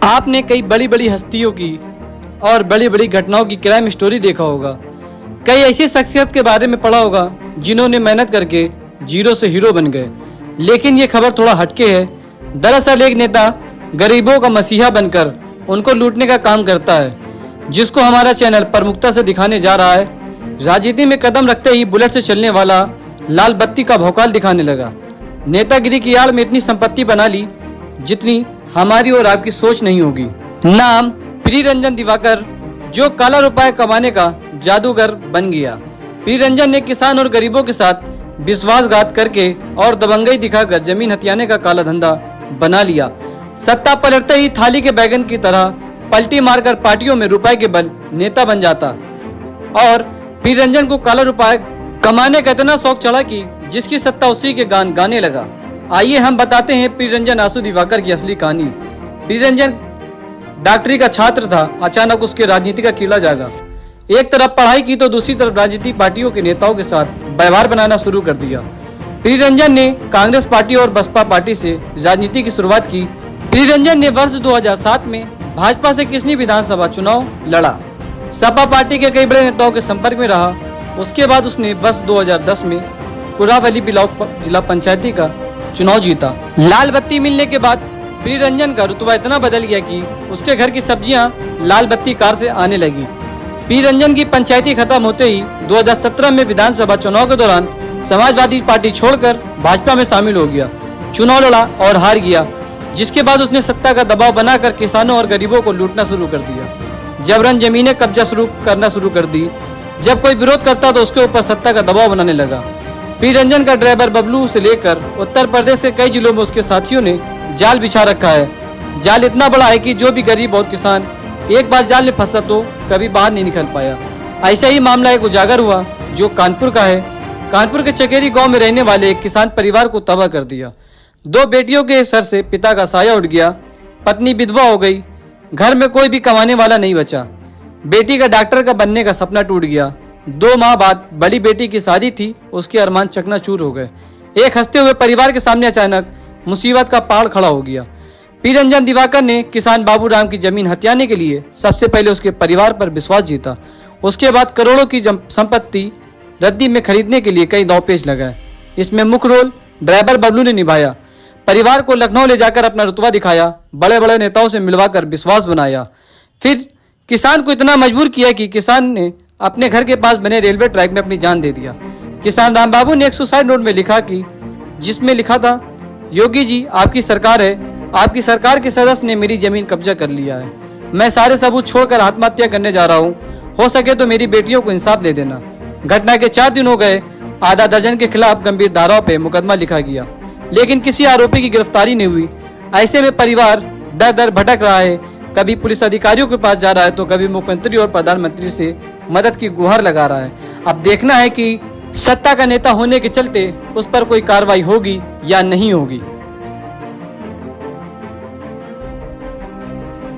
आपने कई बड़ी बड़ी हस्तियों की और बड़ी बड़ी घटनाओं की क्राइम स्टोरी देखा होगा। कई ऐसी शख्सियत के बारे में पढ़ा होगा जिन्होंने मेहनत करके जीरो से हीरो बन गए। लेकिन ये खबर थोड़ा हटके है। दरअसल एक नेता गरीबों का मसीहा बनकर उनको लूटने का काम करता है, जिसको हमारा चैनल प्रमुखता से दिखाने जा रहा है। राजनीति में कदम रखते ही बुलेट से चलने वाला लाल बत्ती का भौकाल दिखाने लगा। नेतागिरी की आड़ में इतनी संपत्ति बना ली जितनी हमारी और आपकी सोच नहीं होगी। नाम प्रियरंजन दिवाकर, जो काला रुपया कमाने का जादूगर बन गया। प्रियरंजन ने किसान और गरीबों के साथ विश्वासघात करके और दबंगई दिखाकर जमीन हथियाने का काला धंधा बना लिया। सत्ता पलटते ही थाली के बैगन की तरह पलटी मारकर पार्टियों में रुपए के बल नेता बन जाता और प्रियरंजन को काला रुपया कमाने का इतना शौक चढ़ा कि जिसकी सत्ता उसी के गान गाने लगा। आइए हम बताते हैं प्रियरंजन आसू दिवाकर की असली कहानी। प्रियरंजन डॉक्टरी का छात्र था। अचानक उसके राजनीति का कीड़ा जागा। एक तरफ पढ़ाई की तो दूसरी तरफ राजनीतिक पार्टियों के नेताओं के साथ व्यवहार बनाना शुरू कर दिया। प्रियरंजन ने कांग्रेस पार्टी और बसपा पार्टी से राजनीति की शुरुआत की। प्रियरंजन ने वर्ष 2007 में भाजपा से किसनी विधानसभा चुनाव लड़ा। सपा पार्टी के कई बड़े नेताओं के संपर्क में रहा। उसके बाद उसने वर्ष 2010 में कुरावली ब्लॉक जिला पंचायती का चुनाव जीता। लाल बत्ती मिलने के बाद प्रियरंजन का रुतबा इतना बदल गया कि उसके घर की सब्जियां लाल बत्ती कार से आने लगी। प्रियरंजन की पंचायती खत्म होते ही 2017 में विधानसभा चुनाव के दौरान समाजवादी पार्टी छोड़कर भाजपा में शामिल हो गया। चुनाव लड़ा और हार गया, जिसके बाद उसने सत्ता का दबाव बनाकर किसानों और गरीबों को लूटना शुरू कर दिया। जबरन जमीनें कब्जा करना शुरू कर दी। जब कोई विरोध करता तो उसके ऊपर सत्ता का दबाव बनाने लगा। प्रियरंजन का ड्राइवर बबलू से लेकर उत्तर प्रदेश के कई जिलों में उसके साथियों ने जाल बिछा रखा है। जाल इतना बड़ा है कि जो भी गरीब और किसान एक बार जाल में फंसा तो कभी बाहर नहीं निकल पाया। ऐसा ही मामला एक उजागर हुआ जो कानपुर का है। कानपुर के चकेरी गांव में रहने वाले एक किसान परिवार को तबाह कर दिया। 2 बेटियों के सर से पिता का साया उठ गया। पत्नी विधवा हो गई। घर में कोई भी कमाने वाला नहीं बचा। बेटी का डॉक्टर का बनने का सपना टूट गया। 2 माह बाद बड़ी बेटी की शादी थी, उसके अरमान चकनाचूर हो गए। एक हंसते हुए परिवार के सामने अचानक मुसीबत का पहाड़ खड़ा हो गया। प्रियरंजन दिवाकर ने किसान बाबूराम की जमीन हथियाने के लिए सबसे पहले उसके परिवार पर विश्वास जीता। उसके बाद करोड़ों की संपत्ति रद्दी में खरीदने के लिए कई दांवपेच लगाए। इसमें मुख्य रोल ड्राइवर बबलू ने निभाया। परिवार को लखनऊ ले जाकर अपना रुतबा दिखाया। बड़े बड़े नेताओं से मिलवाकर विश्वास बनाया। फिर किसान को इतना मजबूर किया कि किसान ने अपने घर के पास बने रेलवे ट्रैक में अपनी जान दे दिया। किसान राम बाबू ने एक सुसाइड नोट में लिखा कि जिसमें लिखा था, योगी जी आपकी सरकार है, आपकी सरकार के सदस्य ने मेरी जमीन कब्जा कर लिया है। मैं सारे सबूत छोड़कर आत्महत्या करने जा रहा हूँ। हो सके तो मेरी बेटियों को इंसाफ दे देना। घटना के 4 दिन हो गए। आधा दर्जन के खिलाफ गंभीर धाराओं पे मुकदमा लिखा गया, लेकिन किसी आरोपी की गिरफ्तारी नहीं हुई। ऐसे में परिवार दर दर भटक रहा है। कभी पुलिस अधिकारियों के पास जा रहा है तो कभी मुख्यमंत्री और प्रधानमंत्री से मदद की गुहार लगा रहा है। अब देखना है कि सत्ता का नेता होने के चलते उस पर कोई कार्रवाई होगी या नहीं होगी।